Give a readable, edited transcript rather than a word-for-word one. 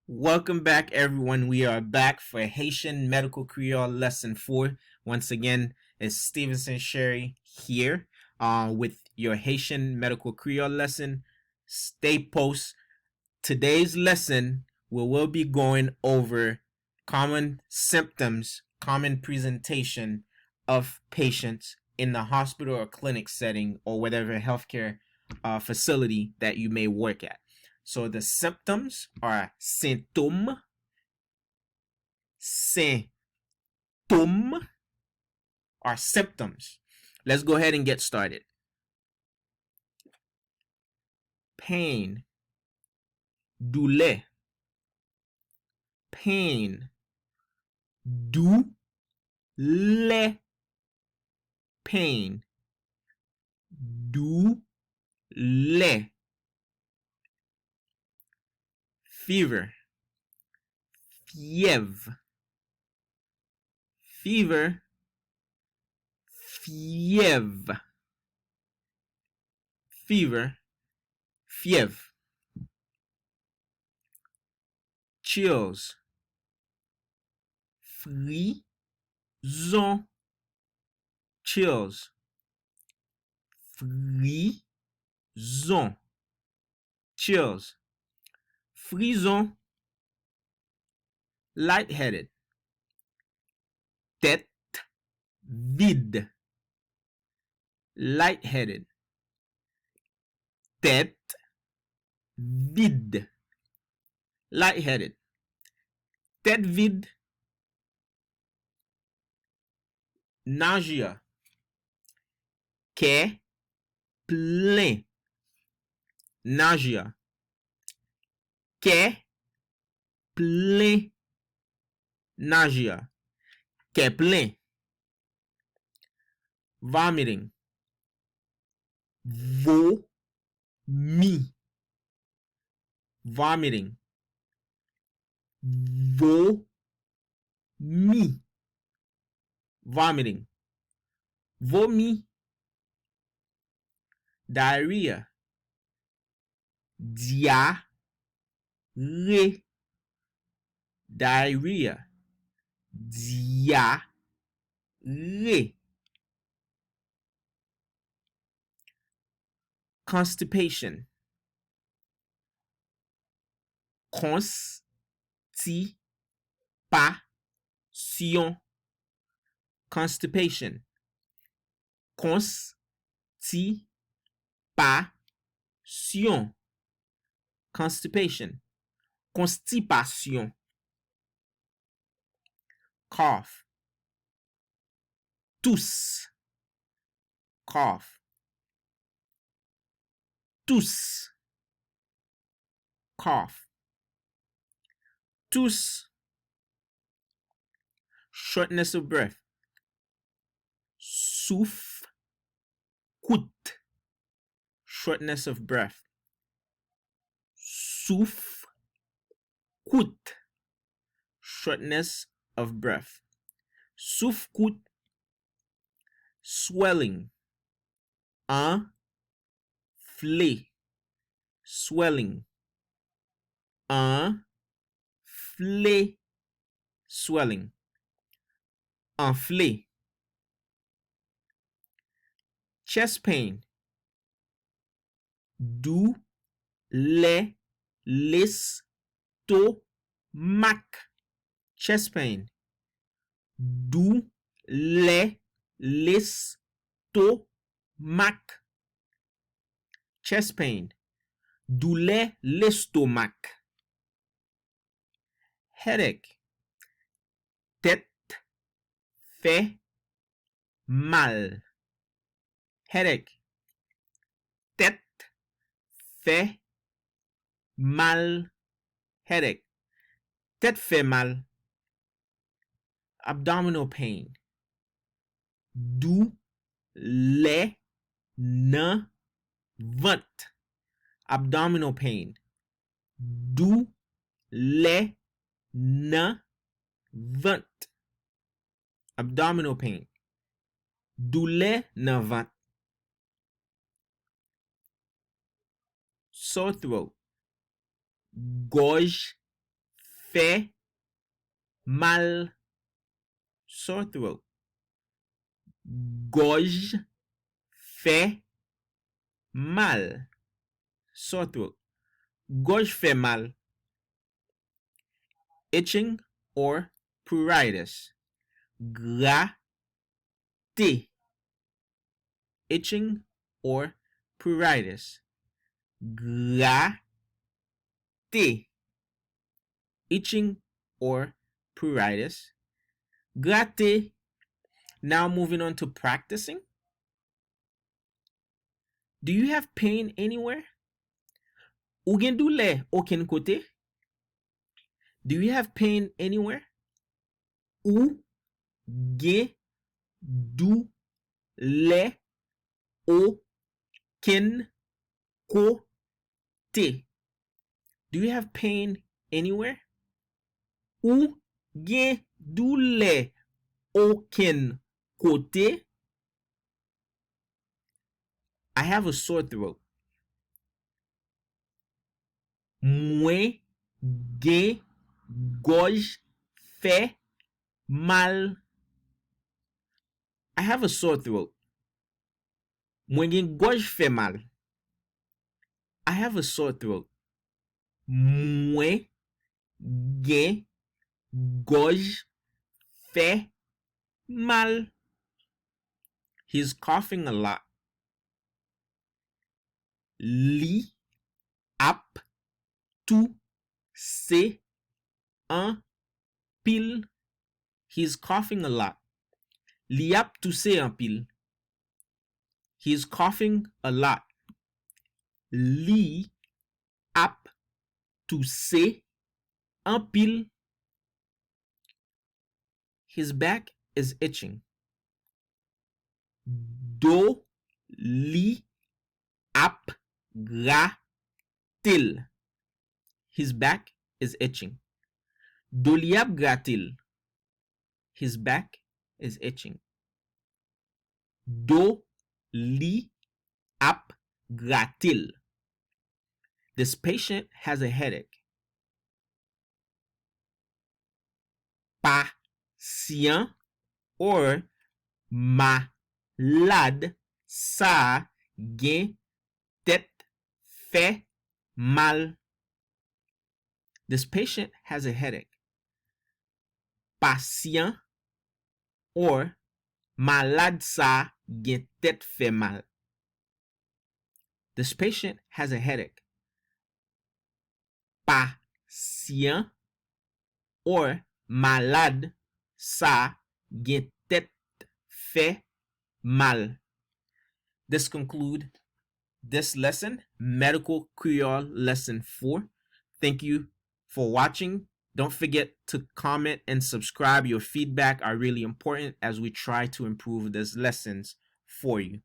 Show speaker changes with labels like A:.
A: Welcome back, everyone. We are back for Haitian Medical Creole Lesson 4. Once again, it's Stevenson Sherry here with your Haitian Medical Creole lesson. Stay post. Today's lesson, we will be going over common symptoms, common presentation of patients in the hospital or clinic setting or whatever healthcare facility that you may work at. So the symptoms are symptômes, are symptoms. Let's go ahead and get started. Pain, douleur, pain, douleur, pain, douleur, fever, fièvre, fever, fièvre, fever, fièvre, chills, frisson, chills, frisson, chills, frisson, lightheaded, tête vide, lightheaded, tête vide, lightheaded, tête vide, nausea, quai plein, nausea, quai plein, nausea, quai plein, vomiting, vomi, vomiting, vomi, vomiting, vomi, diarrhea, diarrhea, diarrhea, diarrhea, constipation, constipation, constipation, constipation, constipation, constipation, cough, tousse, cough, tousse, cough, tousse, shortness of breath, souffle, coûte, shortness of breath, souffle, coûte, shortness of breath, souffle, coûte, swelling, enflé, swelling, enflé, swelling, enflé, chest pain, douleur, l'estomac, chest pain, douleur, l'estomac, chest pain, douleur, l'estomac, headache, tête fait mal, headache, tête fait mal, headache, tête fait mal, abdominal pain, douleur nan ventre, abdominal pain, douleur nan ventre, abdominal pain, douleur nan ventre, sore throat, gorge fait mal, sore throat. Gorge fait mal, sore throat. Gorge fait mal, itching or pruritus. Gratter, itching or pruritus. Gratter, itching or pruritus. Gratter. Now moving on to practicing. Do you have pain anywhere? Ou gen douleur aucun côté? Do you have pain anywhere? Ou gen douleur aucun côté? Do you have pain anywhere? Ou gen douleur aucun côté? I have a sore throat. Mwen gen gorge fait mal. I have a sore throat. Mwen gen gorge fait mal. I have a sore throat. Mwen gen gorge fait mal. He's coughing a lot. Li ap tousse un pile. He's coughing a lot. Li ap tousse un pile. He's coughing a lot. Li ap tousse un pile. His back is itching. Do li ap gratil. His back is itching. Do li ap gratil. His back is itching. Do li ap gratil. This patient has a headache. Patient or malade sa gen tête fait mal. This patient has a headache. Patient or malade sa gen tête fait mal. This patient has a headache. Patient or malade sa gen tête fait mal. This concludes this lesson, Medical Creole Lesson 4. Thank you for watching. Don't forget to comment and subscribe. Your feedback are really important as we try to improve these lessons for you.